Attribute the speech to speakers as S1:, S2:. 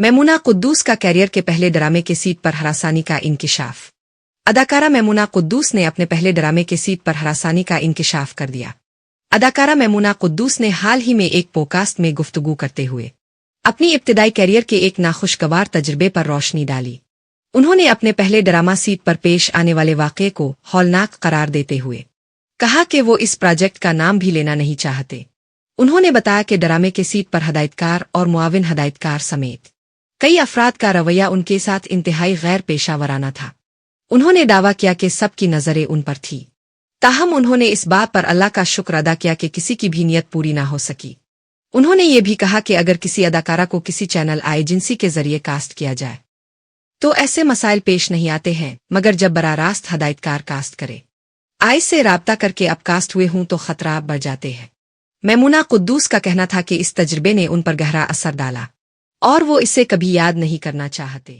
S1: میمونہ قدوس کا کیریئر کے پہلے ڈرامے کے سیٹ پر ہراسانی کا انکشاف۔ اداکارہ میمونہ قدوس نے اپنے پہلے ڈرامے کے سیٹ پر ہراسانی کا انکشاف کر دیا۔ اداکارہ میمونہ قدوس نے حال ہی میں ایک پوڈکاسٹ میں گفتگو کرتے ہوئے اپنی ابتدائی کیریئر کے ایک ناخوشگوار تجربے پر روشنی ڈالی۔ انہوں نے اپنے پہلے ڈرامہ سیٹ پر پیش آنے والے واقعے کو ہولناک قرار دیتے ہوئے کہا کہ وہ اس پروجیکٹ کا نام بھی لینا نہیں چاہتے۔ انہوں نے بتایا کہ ڈرامے کے سیٹ پر ہدایتکار اور معاون ہدایتکار سمیت کئی افراد کا رویہ ان کے ساتھ انتہائی غیر پیشہ ورانہ تھا۔ انہوں نے دعویٰ کیا کہ سب کی نظریں ان پر تھی، تاہم انہوں نے اس بات پر اللہ کا شکر ادا کیا کہ کسی کی بھی نیت پوری نہ ہو سکی۔ انہوں نے یہ بھی کہا کہ اگر کسی اداکارہ کو کسی چینل ایجنسی کے ذریعے کاسٹ کیا جائے تو ایسے مسائل پیش نہیں آتے ہیں، مگر جب براہ راست ہدایتکار کاسٹ کرے آئی سے رابطہ کر کے اب کاسٹ ہوئے ہوں تو خطرات بڑھ جاتے ہیں۔ میمونہ قدوس کا کہنا تھا کہ اس تجربے نے ان پر گہرا اثر ڈالا اور وہ اسے کبھی یاد نہیں کرنا چاہتے۔